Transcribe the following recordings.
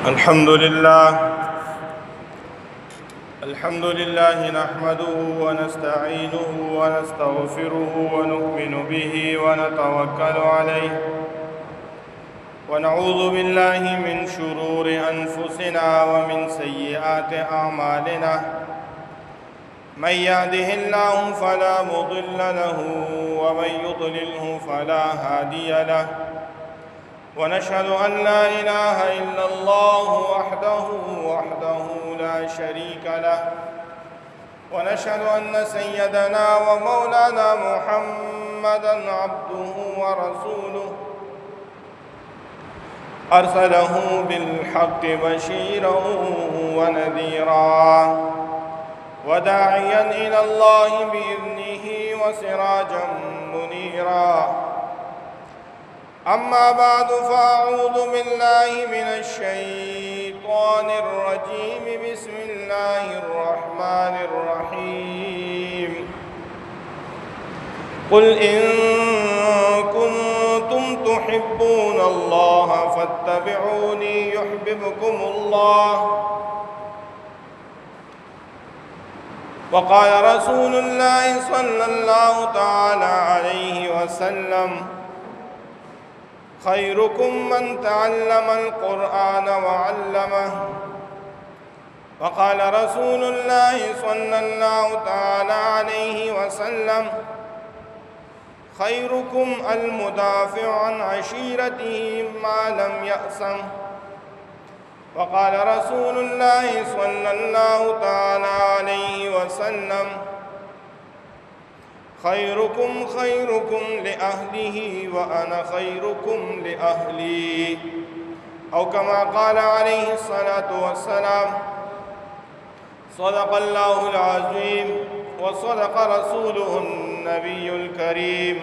الحمد لله نحمده ونستعينه ونستغفره ونؤمن به ونتوكل عليه ونعوذ بالله من شرور أنفسنا ومن سيئات أعمالنا من يهده الله فلا مضل له ومن يضلله فلا هادي له ونشهد أن لا إله إلا الله وحده لا شريك له ونشهد أن سيدنا ومولانا محمدًا عبده ورسوله أرسله بالحق بشيرًا ونذيرًا وداعيًا إلى الله بإذنه وسراجًا منيرًا أما بعد فأعوذ بالله من الشيطان الرجيم بسم الله الرحمن الرحيم قل إن كنتم تحبون الله فاتبعوني يحببكم الله وقال رسول الله صلى الله تعالى عليه وسلم خيركم من تعلم القرآن وعلمه وقال رسول الله صلى الله تعالى عليه وسلم خيركم المدافع عن عشيرته ما لم يأسم وقال رسول الله صلى الله تعالى عليه وسلم خيركم لأهله وأنا خيركم لأهلي أو كما قال عليه الصلاة والسلام صدق الله العظيم وصدق رسوله النبي الكريم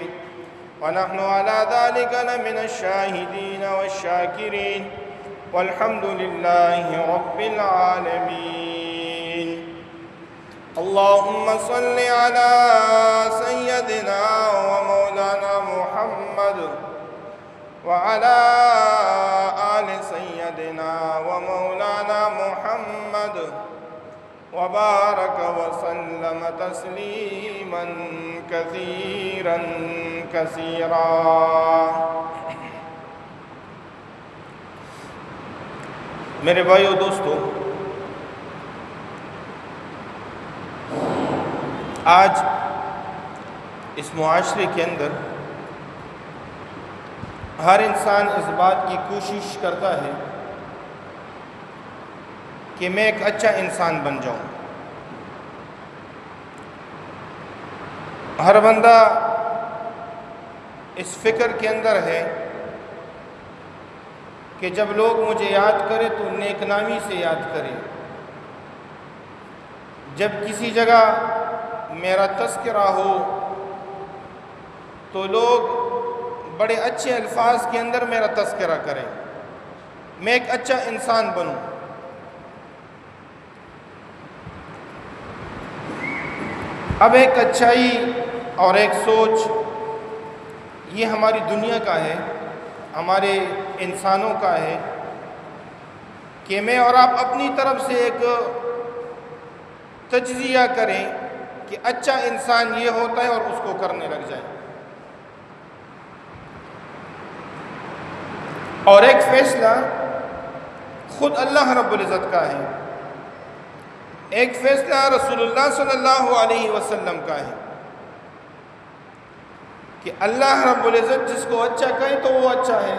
ونحن على ذلك لمن الشاهدين والشاكرين والحمد لله رب العالمين اللهم صل على سيدنا ومولانا محمد وعلى آل سيدنا ومولانا محمد وبارك وسلم تسليما كثيرا كثيرا میرے بھائیو دوستو، آج اس معاشرے کے اندر ہر انسان اس بات کی کوشش کرتا ہے کہ میں ایک اچھا انسان بن جاؤں۔ ہر بندہ اس فکر کے اندر ہے کہ جب لوگ مجھے یاد کرے تو نیک نامی سے یاد کرے، جب کسی جگہ میرا تذکرہ ہو تو لوگ بڑے اچھے الفاظ کے اندر میرا تذکرہ کریں، میں ایک اچھا انسان بنوں۔ اب ایک اچھائی اور ایک سوچ یہ ہماری دنیا کا ہے، ہمارے انسانوں کا ہے کہ میں اور آپ اپنی طرف سے ایک تجزیہ کریں کہ اچھا انسان یہ ہوتا ہے اور اس کو کرنے لگ جائے، اور ایک فیصلہ خود اللہ رب العزت کا ہے، ایک فیصلہ رسول اللہ صلی اللہ علیہ وسلم کا ہے کہ اللہ رب العزت جس کو اچھا کہے تو وہ اچھا ہے،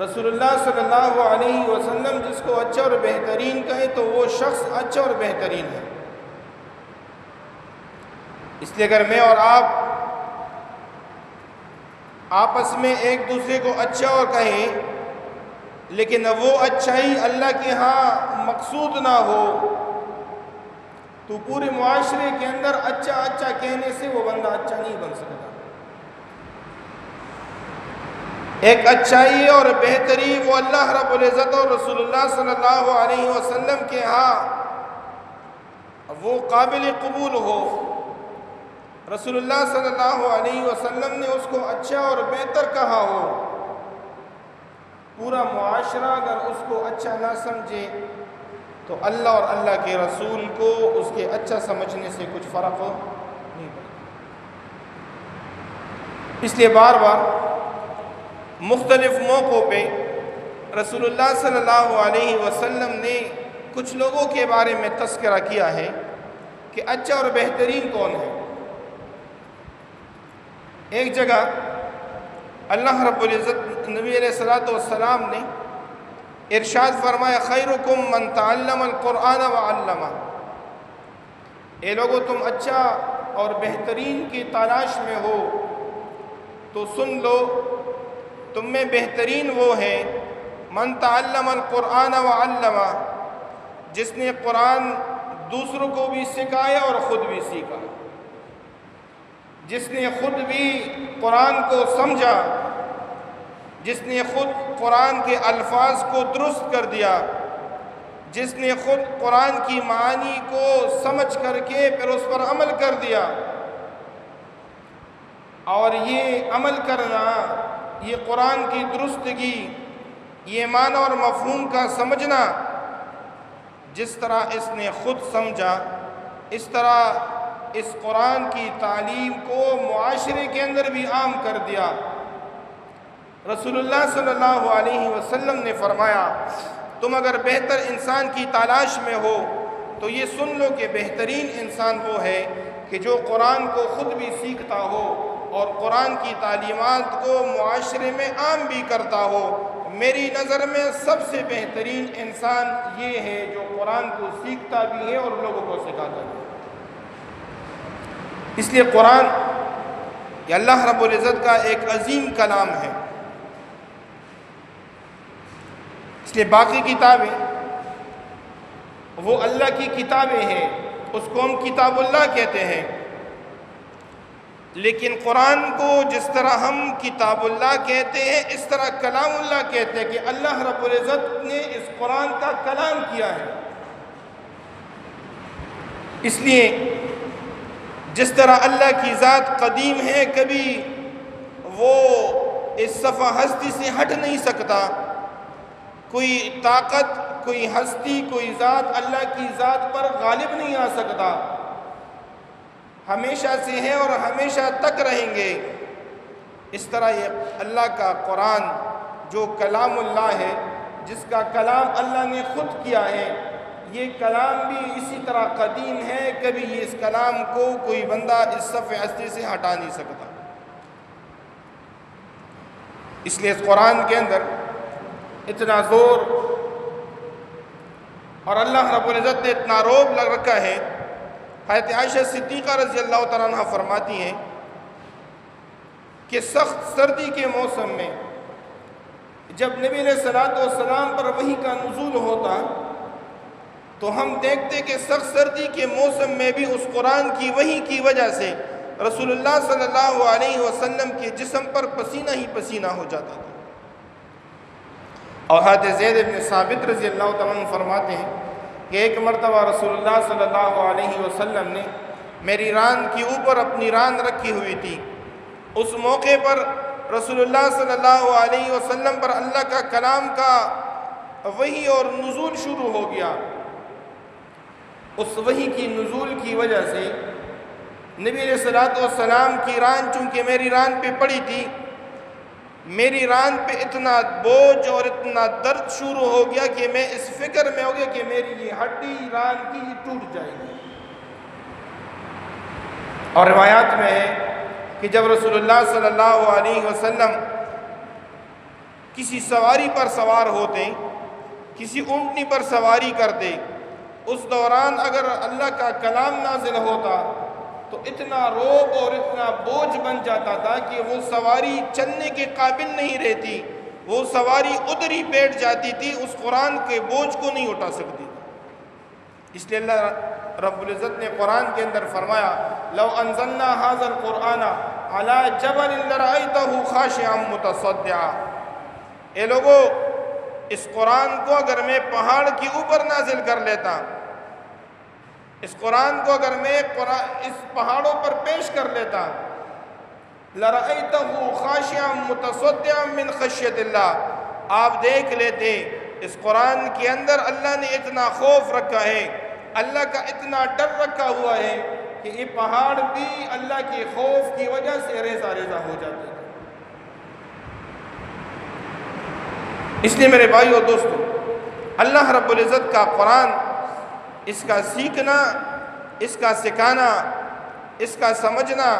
رسول اللہ صلی اللہ علیہ وسلم جس کو اچھا اور بہترین کہے تو وہ شخص اچھا اور بہترین ہے۔ اس لیے اگر میں اور آپ آپس میں ایک دوسرے کو اچھا اور کہیں لیکن وہ اچھائی اللہ کے ہاں مقصود نہ ہو تو پورے معاشرے کے اندر اچھا اچھا کہنے سے وہ بندہ اچھا نہیں بن سکتا۔ ایک اچھائی اور بہتری وہ اللہ رب العزت اور رسول اللہ صلی اللہ علیہ وسلم کے ہاں وہ قابل قبول ہو، رسول اللہ صلی اللہ علیہ وسلم نے اس کو اچھا اور بہتر کہا ہو، پورا معاشرہ اگر اس کو اچھا نہ سمجھے تو اللہ اور اللہ کے رسول کو اس کے اچھا سمجھنے سے کچھ فرق نہیں پڑتا۔ اس لیے بار بار مختلف موقعوں پہ رسول اللہ صلی اللہ علیہ وسلم نے کچھ لوگوں کے بارے میں تذکرہ کیا ہے کہ اچھا اور بہترین کون ہے۔ ایک جگہ اللہ رب العزت نبی علیہ الصلوۃ والسلام نے ارشاد فرمایا خیرکم من تعلم القرآن وعلمہ، اے لوگو تم اچھا اور بہترین کی تلاش میں ہو تو سن لو، تم میں بہترین وہ ہے من تعلم القرآن وعلمہ، جس نے قرآن دوسروں کو بھی سکھایا اور خود بھی سیکھا، جس نے خود بھی قرآن کو سمجھا، جس نے خود قرآن کے الفاظ کو درست کر دیا، جس نے خود قرآن کی معانی کو سمجھ کر کے پھر اس پر عمل کر دیا۔ اور یہ عمل کرنا، یہ قرآن کی درستگی، یہ معنی اور مفہوم کا سمجھنا، جس طرح اس نے خود سمجھا اس طرح اس قرآن کی تعلیم کو معاشرے کے اندر بھی عام کر دیا۔ رسول اللہ صلی اللہ علیہ وسلم نے فرمایا تم اگر بہتر انسان کی تلاش میں ہو تو یہ سن لو کہ بہترین انسان وہ ہے کہ جو قرآن کو خود بھی سیکھتا ہو اور قرآن کی تعلیمات کو معاشرے میں عام بھی کرتا ہو۔ میری نظر میں سب سے بہترین انسان یہ ہے جو قرآن کو سیکھتا بھی ہے اور لوگوں کو سکھاتا بھی ہے۔ اس لیے قرآن یہ اللہ رب العزت کا ایک عظیم کلام ہے۔ اس لیے باقی کتابیں وہ اللہ کی کتابیں ہیں، اس کو ہم کتاب اللہ کہتے ہیں، لیکن قرآن کو جس طرح ہم کتاب اللہ کہتے ہیں اس طرح کلام اللہ کہتے ہیں کہ اللہ رب العزت نے اس قرآن کا کلام کیا ہے۔ اس لیے جس طرح اللہ کی ذات قدیم ہے، کبھی وہ اس صفحہ ہستی سے ہٹ نہیں سکتا، کوئی طاقت، کوئی ہستی، کوئی ذات اللہ کی ذات پر غالب نہیں آ سکتا، ہمیشہ سے ہیں اور ہمیشہ تک رہیں گے۔ اس طرح یہ اللہ کا قرآن جو کلام اللہ ہے، جس کا کلام اللہ نے خود کیا ہے، یہ کلام بھی اسی طرح قدیم ہے، کبھی یہ اس کلام کو کوئی بندہ اس صفحہ ہستی سے ہٹا نہیں سکتا۔ اس لیے اس قرآن کے اندر اتنا زور اور اللہ رب العزت نے اتنا روب لگ رکھا ہے۔ حضرت عائشہ صدیقہ رضی اللہ تعالیٰ عنہ فرماتی ہیں کہ سخت سردی کے موسم میں جب نبی علیہ الصلوۃ والسلام پر وحی کا نزول ہوتا تو ہم دیکھتے کہ سخت سردی کے موسم میں بھی اس قرآن کی وحی کی وجہ سے رسول اللہ صلی اللہ علیہ وسلم کے جسم پر پسینہ ہی پسینہ ہو جاتا تھا۔ اور حضرت زید بن ثابت رضی اللہ تعالیٰ عنہ فرماتے ہیں کہ ایک مرتبہ رسول اللہ صلی اللہ علیہ وسلم نے میری ران کے اوپر اپنی ران رکھی ہوئی تھی، اس موقع پر رسول اللہ صلی اللہ علیہ وسلم پر اللہ کا کلام کا وحی اور نزول شروع ہو گیا۔ اس وحی کی نزول کی وجہ سے نبی علیہ الصلوۃ والسلام کی ران چونکہ میری ران پہ پڑی تھی، میری ران پہ اتنا بوجھ اور اتنا درد شروع ہو گیا کہ میں اس فکر میں ہو گیا کہ میری یہ ہڈی ران کی ٹوٹ جائے گی۔ اور روایات میں ہے کہ جب رسول اللہ صلی اللہ علیہ وسلم کسی سواری پر سوار ہوتے، کسی اونٹنی پر سواری کرتے، اس دوران اگر اللہ کا کلام نازل ہوتا تو اتنا روب اور اتنا بوجھ بن جاتا تھا کہ وہ سواری چلنے کے قابل نہیں رہتی، وہ سواری ادھر ہی بیٹھ جاتی تھی، اس قرآن کے بوجھ کو نہیں اٹھا سکتی۔ اس لیے اللہ رب العزت نے قرآن کے اندر فرمایا لو انزلنا ھذا القرآن علی جبل لرأیتہ خاشعا متصدعا، اے لوگو اس قرآن کو اگر میں پہاڑ کے اوپر نازل کر لیتا، اس قرآن کو اگر میں اس پہاڑوں پر پیش کر لیتا، لرأیتہ خاشعا متصدعا من خشیت اللہ، آپ دیکھ لیتے اس قرآن کے اندر اللہ نے اتنا خوف رکھا ہے، اللہ کا اتنا ڈر رکھا ہوا ہے کہ یہ پہاڑ بھی اللہ کے خوف کی وجہ سے ریزہ ریزہ ہو جاتے ہیں۔ اس لیے میرے بھائیو اور دوستو، اللہ رب العزت کا قرآن، اس کا سیکھنا، اس کا سکھانا، اس کا سمجھنا،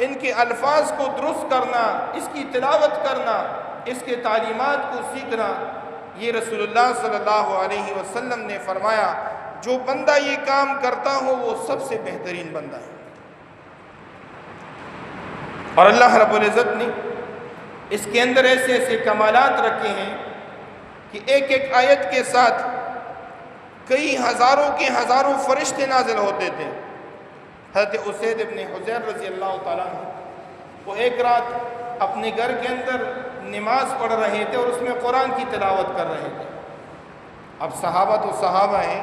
ان کے الفاظ کو درست کرنا، اس کی تلاوت کرنا، اس کے تعلیمات کو سیکھنا، یہ رسول اللہ صلی اللہ علیہ وسلم نے فرمایا جو بندہ یہ کام کرتا ہو وہ سب سے بہترین بندہ ہے۔ اور اللہ رب العزت نے اس کے اندر ایسے ایسے کمالات رکھے ہیں کہ ایک ایک آیت کے ساتھ کئی ہزاروں کے ہزاروں فرشتے نازل ہوتے تھے۔ حضرت اسید ابن حضیر رضی اللہ تعالیٰ عنہ وہ ایک رات اپنے گھر کے اندر نماز پڑھ رہے تھے اور اس میں قرآن کی تلاوت کر رہے تھے۔ اب صحابہ تو صحابہ ہیں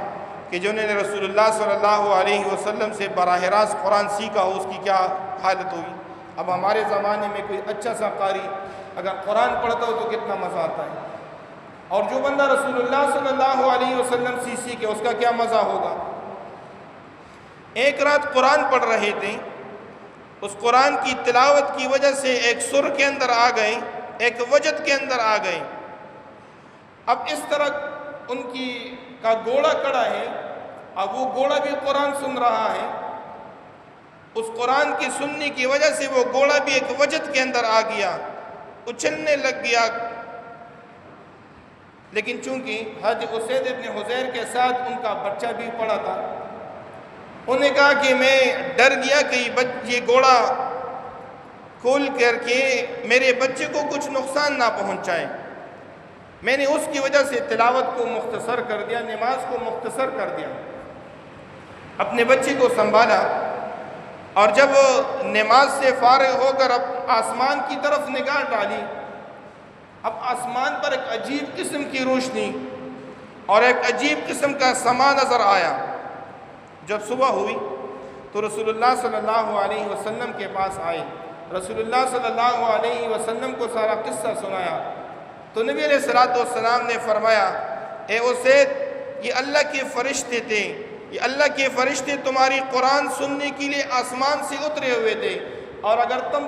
کہ جنہوں نے رسول اللہ صلی اللہ علیہ وسلم سے براہ راست قرآن سیکھا ہو، اس کی کیا حالت ہوئی۔ اب ہمارے زمانے میں کوئی اچھا سا قاری اگر قرآن پڑھتا ہو تو کتنا مزہ آتا ہے، اور جو بندہ رسول اللہ صلی اللہ علیہ وسلم سے سیکھے اس کا کیا مزہ ہوگا۔ ایک رات قرآن پڑھ رہے تھے، اس قرآن کی تلاوت کی وجہ سے ایک سر کے اندر آ گئے، ایک وجد کے اندر آ گئے۔ اب اس طرح ان کی کا گھوڑا کڑا ہے، اب وہ گھوڑا بھی قرآن سن رہا ہے، اس قرآن کی سننے کی وجہ سے وہ گھوڑا بھی ایک وجد کے اندر آ گیا، اچھلنے لگ گیا۔ لیکن چونکہ حضرت اسید ابن حضیر کے ساتھ ان کا بچہ بھی پڑا تھا، انہوں نے کہا کہ میں ڈر گیا کہ یہ گھوڑا کھول کر کے میرے بچے کو کچھ نقصان نہ پہنچائے۔ میں نے اس کی وجہ سے تلاوت کو مختصر کر دیا، نماز کو مختصر کر دیا، اپنے بچے کو سنبھالا، اور جب نماز سے فارغ ہو کر اب آسمان کی طرف نگاہ ڈالی، اب آسمان پر ایک عجیب قسم کی روشنی اور ایک عجیب قسم کا سما نظر آیا۔ جب صبح ہوئی تو رسول اللہ صلی اللہ علیہ وسلم کے پاس آئے، رسول اللہ صلی اللہ علیہ وسلم کو سارا قصہ سنایا تو نبی علیہ السلام نے فرمایا، اے اسید، یہ اللہ کے فرشتے تھے، یہ اللہ کے فرشتے تمہاری قرآن سننے کے لیے آسمان سے اترے ہوئے تھے، اور اگر تم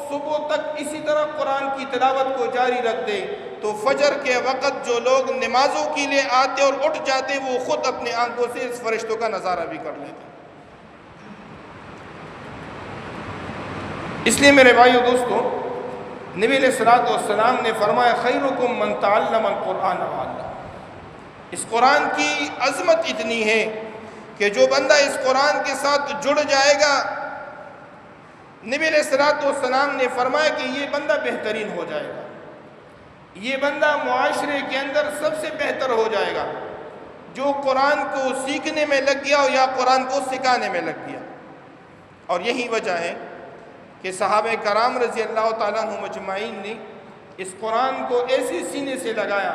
صبح تک اسی طرح قرآن کی تلاوت کو جاری رکھ دے تو فجر کے وقت جو لوگ نمازوں کے لیے آتے اور اٹھ جاتے وہ خود اپنے آنکھوں سے اس فرشتوں کا نظارہ بھی کر لیتے۔ اس لیے میرے بھائیو دوستو، نبی علیہ السلام نے فرمایا خیرکم من تعلم القرآن وعلمہ۔ اس قرآن کی عظمت اتنی ہے کہ جو بندہ اس قرآن کے ساتھ جڑ جائے گا، نبی علیہ السلام نے فرمایا کہ یہ بندہ بہترین ہو جائے گا، یہ بندہ معاشرے کے اندر سب سے بہتر ہو جائے گا جو قرآن کو سیکھنے میں لگ گیا یا قرآن کو سکھانے میں لگ گیا۔ اور یہی وجہ ہے کہ صحابہ کرام رضی اللہ تعالیٰ عنہ مجمعین نے اس قرآن کو ایسے سینے سے لگایا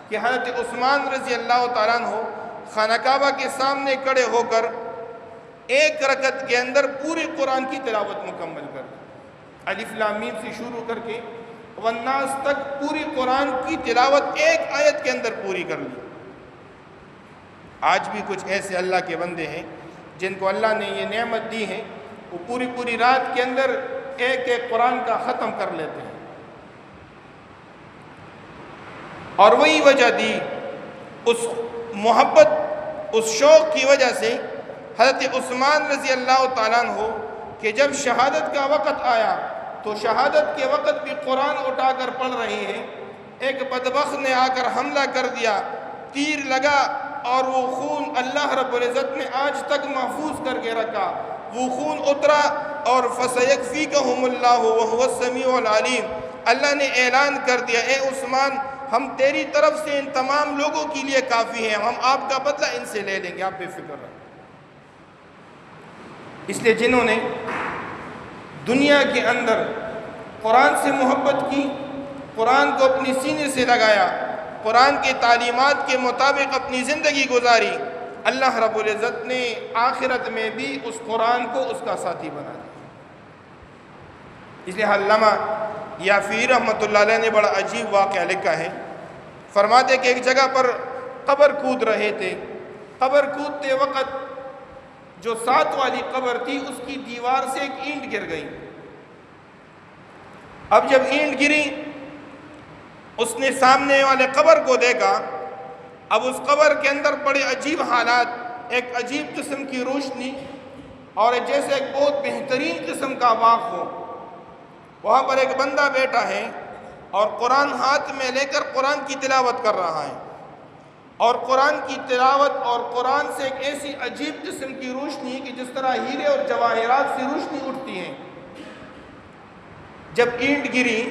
کہ حضرت عثمان رضی اللہ تعالیٰ عنہ خانہ کعبہ کے سامنے کھڑے ہو کر ایک رکعت کے اندر پوری قرآن کی تلاوت مکمل کر دی، الف لام میم سے شروع کر کے والناس تک پوری قرآن کی تلاوت ایک آیت کے اندر پوری کر لی۔ آج بھی کچھ ایسے اللہ کے بندے ہیں جن کو اللہ نے یہ نعمت دی ہے، وہ پوری رات کے اندر ایک ایک قرآن کا ختم کر لیتے ہیں۔ اور وہی وجہ دی اس محبت، اس شوق کی وجہ سے حضرت عثمان رضی اللہ تعالیٰ عنہ کہ جب شہادت کا وقت آیا تو شہادت کے وقت بھی قرآن اٹھا کر پڑھ رہے ہیں، ایک بدبخت نے آ کر حملہ کر دیا، تیر لگا اور وہ خون اللہ رب العزت نے آج تک محفوظ کر کے رکھا، وہ خون اترا اور فَسَيَكْفِيكَهُمُ اللَّهُ وَهُوَ السَّمِيعُ الْعَلِيمُ۔ اللہ نے اعلان کر دیا، اے عثمان ہم تیری طرف سے ان تمام لوگوں کے لیے کافی ہیں، ہم آپ کا بدلہ ان سے لے لیں گے، آپ بے فکر رہیں۔ اس لیے جنہوں نے دنیا کے اندر قرآن سے محبت کی، قرآن کو اپنی سینے سے لگایا، قرآن کے تعلیمات کے مطابق اپنی زندگی گزاری، اللہ رب العزت نے آخرت میں بھی اس قرآن کو اس کا ساتھی بنا دیا۔ اس لیے علامہ یافی رحمۃ اللہ علیہ نے بڑا عجیب واقعہ لکھا ہے. فرماتے کہ ایک جگہ پر قبر کود رہے تھے. قبر کودتے وقت جو ساتھ والی قبر تھی اس کی دیوار سے ایک اینٹ گر گئی. اب جب اینٹ گری اس نے سامنے والے قبر کو دیکھا. اب اس قبر کے اندر بڑے عجیب حالات, ایک عجیب قسم کی روشنی اور جیسے ایک بہت بہترین قسم کا باغ ہو. وہاں پر ایک بندہ بیٹھا ہے اور قرآن ہاتھ میں لے کر قرآن کی تلاوت کر رہا ہے, اور قرآن کی تلاوت اور قرآن سے ایک ایسی عجیب قسم کی روشنی کہ جس طرح ہیرے اور جواہرات سے روشنی اٹھتی ہے. جب اینٹ گری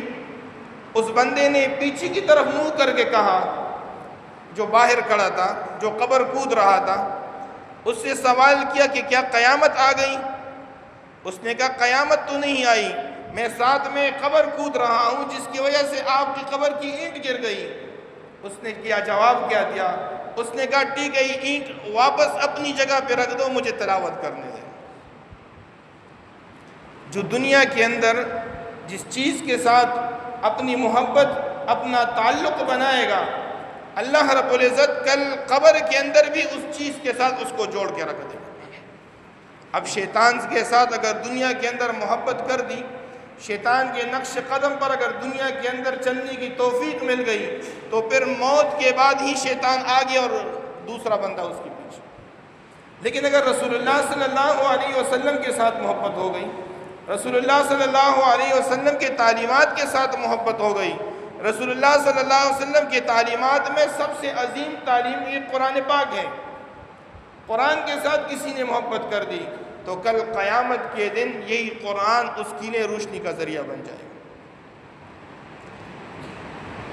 اس بندے نے پیچھے کی طرف منہ کر کے کہا, جو باہر کھڑا تھا, جو قبر کود رہا تھا, اس سے سوال کیا کہ کیا قیامت آ گئی؟ اس نے کہا قیامت تو نہیں آئی, میں ساتھ میں قبر کود رہا ہوں جس کی وجہ سے آپ کی قبر کی اینٹ گر گئی. اس نے کیا جواب کیا دیا؟ اس نے کہا ٹھیک ہے, یہ اینٹ واپس اپنی جگہ پہ رکھ دو, مجھے تلاوت کرنے دیں. جو دنیا کے اندر جس چیز کے ساتھ اپنی محبت, اپنا تعلق بنائے گا, اللہ رب العزت کل قبر کے اندر بھی اس چیز کے ساتھ اس کو جوڑ کے رکھ دے گا. اب شیطان کے ساتھ اگر دنیا کے اندر محبت کر دی, شیطان کے نقش قدم پر اگر دنیا کے اندر چلنے کی توفیق مل گئی, تو پھر موت کے بعد ہی شیطان آگے اور دوسرا بندہ اس کے پیچھے. لیکن اگر رسول اللہ صلی اللہ علیہ وسلم کے ساتھ محبت ہو گئی, رسول اللہ صلی اللہ علیہ وسلم کے تعلیمات کے ساتھ محبت ہو گئی, رسول اللہ صلی اللہ علیہ وسلم کی تعلیمات میں سب سے عظیم تعلیم یہ قرآن پاک ہے, قرآن کے ساتھ کسی نے محبت کر دی تو کل قیامت کے دن یہی قرآن اس کی لیے روشنی کا ذریعہ بن جائے گا.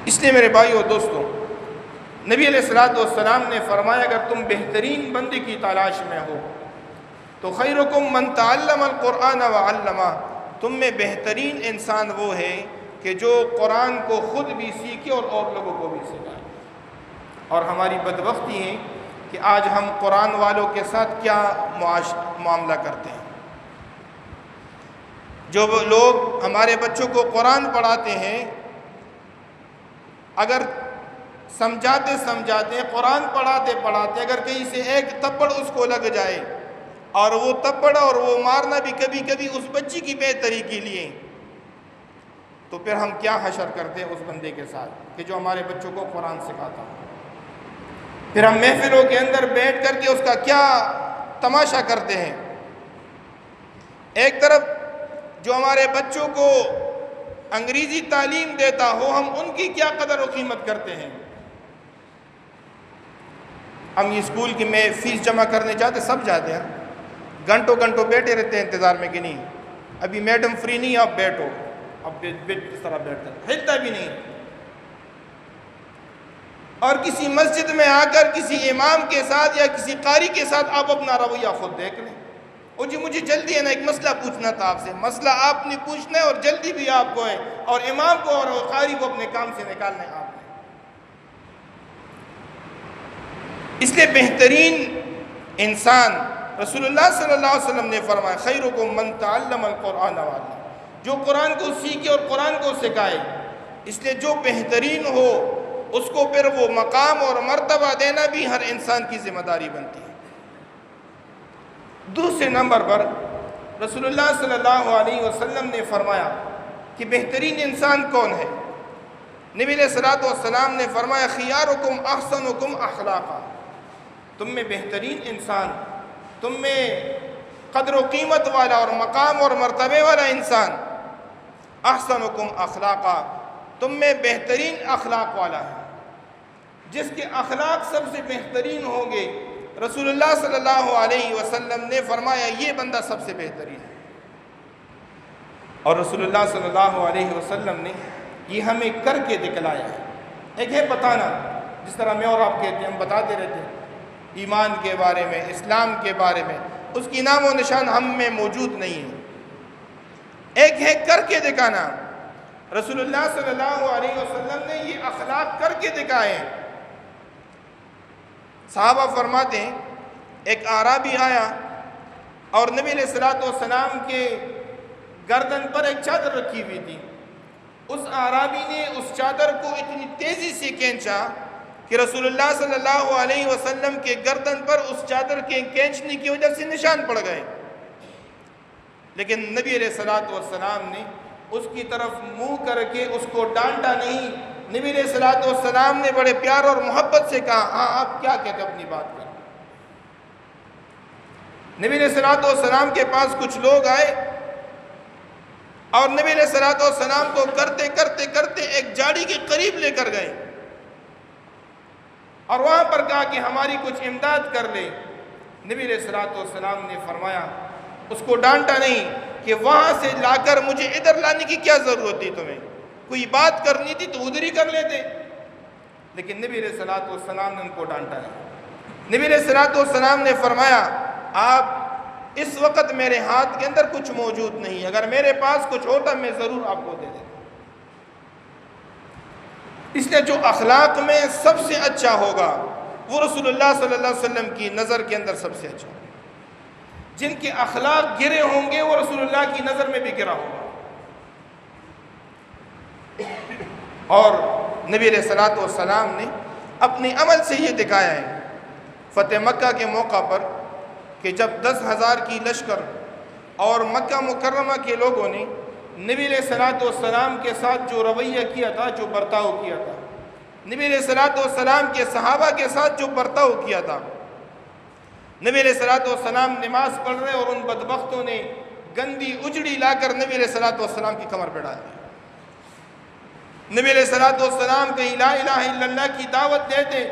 اس لیے میرے بھائیو اور دوستو, نبی علیہ الصلوۃ والسلام نے فرمایا اگر تم بہترین بندے کی تلاش میں ہو تو خیرکم من تعلم القرآن وعلمہ, تم میں بہترین انسان وہ ہے کہ جو قرآن کو خود بھی سیکھے اور لوگوں کو بھی سکھائے. اور ہماری بدبختی ہے کہ آج ہم قرآن والوں کے ساتھ کیا معاملہ کرتے ہیں. جو لوگ ہمارے بچوں کو قرآن پڑھاتے ہیں, اگر سمجھاتے قرآن پڑھاتے اگر کہیں سے ایک تپڑ اس کو لگ جائے, اور وہ تپڑ اور وہ مارنا بھی کبھی کبھی اس بچی کی بہتری کے لیے, تو پھر ہم کیا حشر کرتے ہیں اس بندے کے ساتھ کہ جو ہمارے بچوں کو قرآن سکھاتا ہو. پھر ہم محفلوں کے اندر بیٹھ کر کے اس کا کیا تماشا کرتے ہیں. ایک طرف جو ہمارے بچوں کو انگریزی تعلیم دیتا ہو, ہم ان کی کیا قدر و قیمت کرتے ہیں. ہم اسکول کی میں فیس جمع کرنے جاتے, سب جاتے ہیں, گھنٹوں گھنٹوں بیٹھے رہتے ہیں انتظار میں کہ نہیں ابھی میڈم فری نہیں, آپ بیٹھو. اب اس طرح بیٹھتا ہلتا بھی نہیں. اور کسی مسجد میں آ کر کسی امام کے ساتھ یا کسی قاری کے ساتھ آپ اپنا رویہ خود دیکھ لیں. اور جی مجھے جلدی ہے نا, ایک مسئلہ پوچھنا تھا آپ سے. مسئلہ آپ نے پوچھنا ہے اور جلدی بھی آپ کو ہے, اور امام کو اور قاری کو اپنے کام سے نکالنا ہے آپ نے. اس لیے بہترین انسان رسول اللہ صلی اللہ علیہ وسلم نے فرمایا خیرکم من تعلم القرآن وعلمہ, جو قرآن کو سیکھے اور قرآن کو سکھائے. اس لیے جو بہترین ہو اس کو پھر وہ مقام اور مرتبہ دینا بھی ہر انسان کی ذمہ داری بنتی ہے. دوسرے نمبر پر رسول اللہ صلی اللہ علیہ وسلم نے فرمایا کہ بہترین انسان کون ہے. نبی علیہ الصلوۃ والسلام نے فرمایا خیارکم احسنکم اخلاقا, تم میں بہترین انسان, تم میں قدر و قیمت والا اور مقام اور مرتبے والا انسان احسنکم اخلاقا, تم میں بہترین اخلاق والا ہے. جس کے اخلاق سب سے بہترین ہوں گے, رسول اللہ صلی اللہ علیہ وسلم نے فرمایا یہ بندہ سب سے بہترین ہے. اور رسول اللہ صلی اللہ علیہ وسلم نے یہ ہمیں کر کے دکھلایا ہے. ایک ہے بتانا, جس طرح میں اور آپ کہتے ہیں, ہم بتاتے رہتے ہیں ایمان کے بارے میں, اسلام کے بارے میں, اس کی نام و نشان ہم میں موجود نہیں ہے. ایک ہے کر کے دکھانا. رسول اللہ صلی اللہ علیہ وسلم نے یہ اخلاق کر کے دکھائے ہیں. صحابہ فرماتے ہیں ایک اعرابی آیا اور نبی علیہ الصلوۃ والسلام کے گردن پر ایک چادر رکھی ہوئی تھی. اس اعرابی نے اس چادر کو اتنی تیزی سے کھینچا کہ رسول اللہ صلی اللہ علیہ وسلم کے گردن پر اس چادر کے کھینچنے کی وجہ سے نشان پڑ گئے، لیکن نبی علیہ الصلوۃ والسلام نے اس کی طرف منہ کر کے اس کو ڈانٹا نہیں۔ نبی علیہ الصلوۃ والسلام نے بڑے پیار اور محبت سے کہا، ہاں آپ کیا کہتے اپنی بات کر۔ نبی علیہ الصلوۃ والسلام کے پاس کچھ لوگ آئے اور نبی علیہ الصلوۃ والسلام کو کرتے کرتے کرتے ایک جھاڑی کے قریب لے کر گئے اور وہاں پر کہا کہ ہماری کچھ امداد کر لے۔ نبی علیہ الصلوۃ والسلام نے فرمایا، اس کو ڈانٹا نہیں کہ وہاں سے لا کر مجھے ادھر لانے کی کیا ضرورت تھی، تمہیں کوئی بات کرنی تھی تو ادھر ہی کر لیتے، لیکن نبی علیہ الصلوۃ والسلام نے ان کو ڈانٹا نہیں۔ نبی علیہ الصلوۃ والسلام نے فرمایا، آپ اس وقت میرے ہاتھ کے اندر کچھ موجود نہیں، اگر میرے پاس کچھ ہوتا میں ضرور آپ کو دے دیتا۔ اس لیے جو اخلاق میں سب سے اچھا ہوگا وہ رسول اللہ صلی اللہ علیہ وسلم کی نظر کے اندر سب سے اچھا ہوگا۔ جن کے اخلاق گرے ہوں گے وہ رسول اللہ کی نظر میں بھی گرا ہوگا۔ اور نبی علیہ الصلوۃ والسلام نے اپنے عمل سے یہ دکھایا ہے فتح مکہ کے موقع پر کہ جب 10,000 کی لشکر اور مکہ مکرمہ کے لوگوں نے نبی علیہ الصلوۃ والسلام کے ساتھ جو رویہ کیا تھا، جو برتاؤ کیا تھا، نبی علیہ الصلوۃ والسلام کے صحابہ کے ساتھ جو برتاؤ کیا تھا، نبی علیہ الصلوۃ والسلام نماز پڑھ رہے اور ان بدبختوں نے گندی اجڑی لا کر نبی علیہ الصلوۃ والسلام کی کمر پہ ڈال دی۔ نبی علیہ الصلوۃ والسلام کہیں لا الہ الا اللہ کی دعوت دیتے،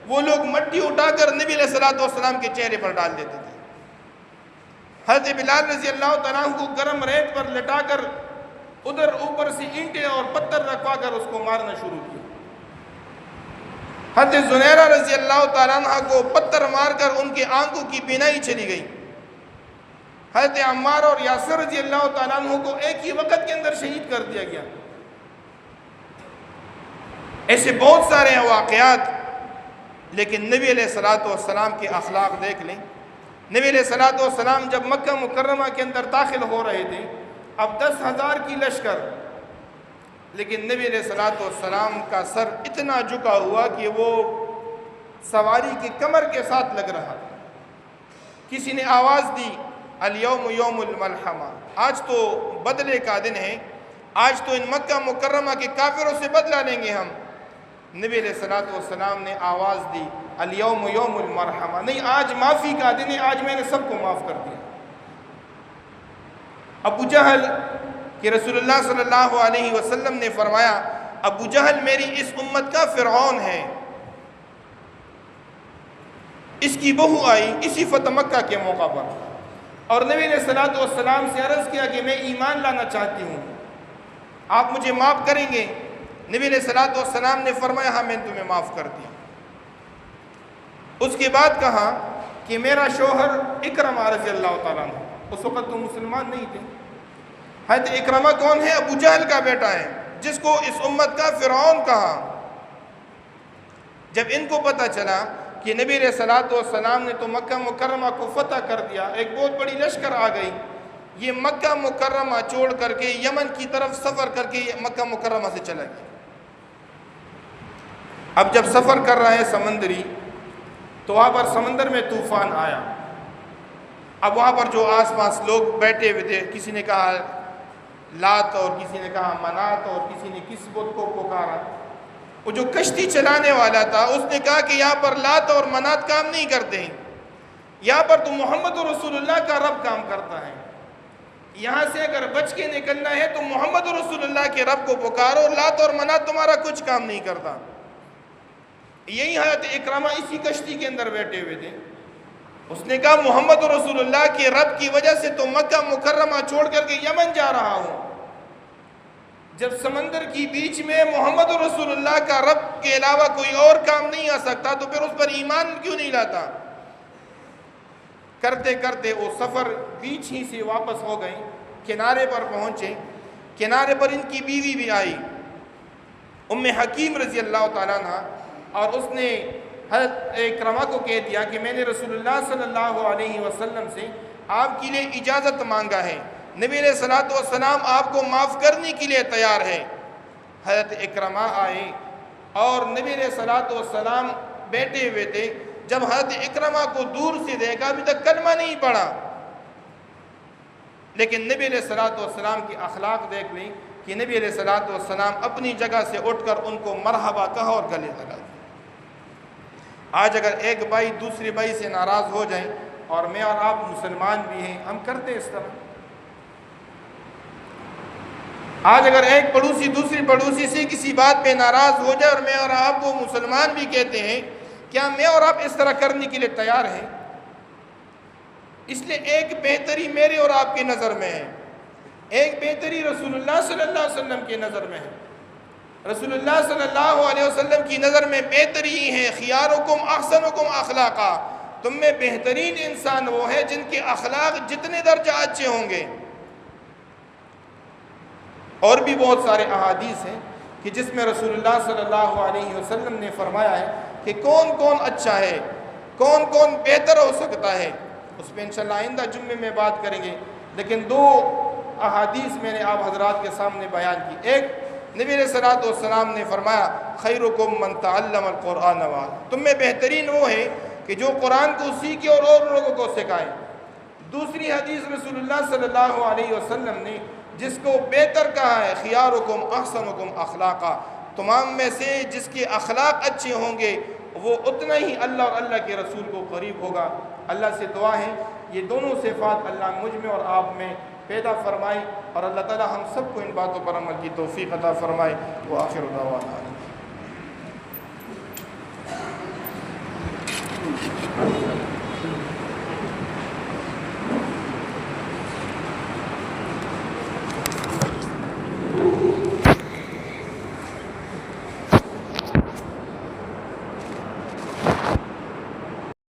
وہ لوگ مٹی اٹھا کر نبی علیہ الصلوۃ والسلام کے چہرے پر ڈال دیتے تھے۔ حضرت بلال رضی اللہ تعالیٰ عنہ کو گرم ریت پر لٹا کر ادھر اوپر سے اینٹیں اور پتھر رکھوا کر اس کو مارنا شروع کیا۔ حضرت زنیرہ رضی اللہ تعالیٰ عنہ کو پتھر مار کر ان کے آنکھوں کی بینائی چلی گئی۔ حضرت عمار اور یاسر رضی اللہ تعالیٰ عنہ کو ایک ہی وقت کے اندر شہید کر دیا گیا۔ ایسے بہت سارے ہیں واقعات، لیکن نبی علیہ الصلوۃ والسلام کے اخلاق دیکھ لیں۔ نبی علیہ الصلوۃ والسلام جب مکہ مکرمہ کے اندر داخل ہو رہے تھے، اب 10,000 کی لشکر، لیکن نبی علیہ الصلوۃ والسلام کا سر اتنا جھکا ہوا کہ وہ سواری کی کمر کے ساتھ لگ رہا تھا۔ کسی نے آواز دی، الیوم یوم الملحمہ، آج تو بدلے کا دن ہے، آج تو ان مکہ مکرمہ کے کافروں سے بدلہ لیں گے ہم۔ نبی علیہ الصلوۃ والسلام نے آواز دی، الیوم یوم المرحمہ، نہیں، آج معافی کا دن ہے، آج میں نے سب کو معاف کر دیا۔ ابو جہل کہ رسول اللہ صلی اللہ علیہ وسلم نے فرمایا، ابو جہل میری اس امت کا فرعون ہے۔ اس کی بہو آئی اسی فتح مکہ کے موقع پر اور نبی علیہ الصلوۃ والسلام سے عرض کیا کہ میں ایمان لانا چاہتی ہوں، آپ مجھے معاف کریں گے؟ نبی علیہ الصلوۃ والسلام نے فرمایا، ہاں میں نے تمہیں معاف کر دیا۔ اس کے بعد کہا کہ میرا شوہر اکرمہ رضی اللہ تعالیٰ عنہ، اس وقت تو مسلمان نہیں تھے۔ حضرت اکرمہ کون ہے؟ ابو جہل کا بیٹا ہے، جس کو اس امت کا فرعون کہا۔ جب ان کو پتہ چلا کہ نبی علیہ الصلوۃ والسلام نے تو مکہ مکرمہ کو فتح کر دیا، ایک بہت بڑی لشکر آ گئی، یہ مکہ مکرمہ چھوڑ کر کے یمن کی طرف سفر کر کے مکہ مکرمہ سے چلا گیا۔ اب جب سفر کر رہے ہیں سمندری، تو وہاں پر سمندر میں طوفان آیا۔ اب وہاں پر جو آس پاس لوگ بیٹھے ہوئے تھے، کسی نے کہا لات اور کسی نے کہا منات اور کسی نے کس بت کو پکارا۔ وہ جو کشتی چلانے والا تھا اس نے کہا کہ یہاں پر لات اور منات کام نہیں کرتے ہیں، یہاں پر تو محمد رسول اللہ کا رب کام کرتا ہے، یہاں سے اگر بچ کے نکلنا ہے تو محمد رسول اللہ کے رب کو پکارو، لات اور منات تمہارا کچھ کام نہیں کرتا۔ یہی حضرت اکرمہ اسی کشتی کے اندر بیٹھے ہوئے تھے، اس نے کہا محمد رسول اللہ کے رب کی وجہ سے تو مکہ مکرمہ چھوڑ کر کے یمن جا رہا ہوں۔ جب سمندر کی بیچ میں محمد رسول اللہ کا رب کے علاوہ کوئی اور کام نہیں آ سکتا تو پھر اس پر ایمان کیوں نہیں لاتا؟ کرتے کرتے وہ سفر بیچ ہی سے واپس ہو گئے، کنارے پر پہنچے، کنارے پر ان کی بیوی بھی آئی ام حکیم رضی اللہ تعالیٰ عنہ، اور اس نے حضرت اکرمہ کو کہہ دیا کہ میں نے رسول اللہ صلی اللہ علیہ وسلم سے آپ کے لیے اجازت مانگا ہے، نبی علیہ الصلوۃ والسلام آپ کو معاف کرنے کے لیے تیار ہے، حضرت اکرمہ آئے اور نبی علیہ الصلوۃ والسلام بیٹھے ہوئے تھے. جب حضرت اکرمہ کو دور سے دیکھا، ابھی تک کلمہ نہیں پڑھا، لیکن نبی علیہ الصلوۃ والسلام کی اخلاق دیکھ لیں کہ نبی علیہ الصلوۃ والسلام اپنی جگہ سے اٹھ کر ان کو مرحبا کہا اور گلے لگا دیا. آج اگر ایک بھائی دوسرے بھائی سے ناراض ہو جائیں، اور میں اور آپ مسلمان بھی ہیں، ہم کرتے اس طرح. آج اگر ایک پڑوسی دوسری پڑوسی سے کسی بات پہ ناراض ہو جائے اور میں اور آپ کو مسلمان بھی کہتے ہیں، کیا میں اور آپ اس طرح کرنے کے لیے تیار ہیں؟ اس لیے ایک بہتری میرے اور آپ کی نظر میں ہے، ایک بہتری رسول اللہ صلی اللہ علیہ وسلم کی نظر میں ہے. رسول اللہ صلی اللہ علیہ وسلم کی نظر میں بہتری ہے خیارکم احسنکم اخلاقا. تم میں بہترین انسان وہ ہے جن کے اخلاق جتنے درجہ اچھے ہوں گے. اور بھی بہت سارے احادیث ہیں کہ جس میں رسول اللہ صلی اللہ علیہ وسلم نے فرمایا ہے کہ کون کون اچھا ہے، کون کون بہتر ہو سکتا ہے. اس پہ انشاءاللہ آئندہ جمعے میں بات کریں گے. لیکن دو احادیث میں نے آپ حضرات کے سامنے بیان کی. ایک، نبی علیہ الصلوۃ والسلام نے فرمایا خیرکم من تعلم القرآن وعلم. تم میں بہترین وہ ہے کہ جو قرآن کو سیکھے اور لوگوں کو سکھائے. دوسری حدیث رسول اللہ صلی اللہ علیہ وسلم نے جس کو بہتر کہا ہے خیارکم احسنکم اخلاقا. تمام میں سے جس کے اخلاق اچھے ہوں گے وہ اتنا ہی اللہ اور اللہ کے رسول کو قریب ہوگا. اللہ سے دعا ہے یہ دونوں صفات اللہ مجھ میں اور آپ میں پیدا فرمائے، اور اللہ تعالی ہم سب کو ان باتوں پر عمل کی توفیق عطا فرمائے. وآخر دعوانا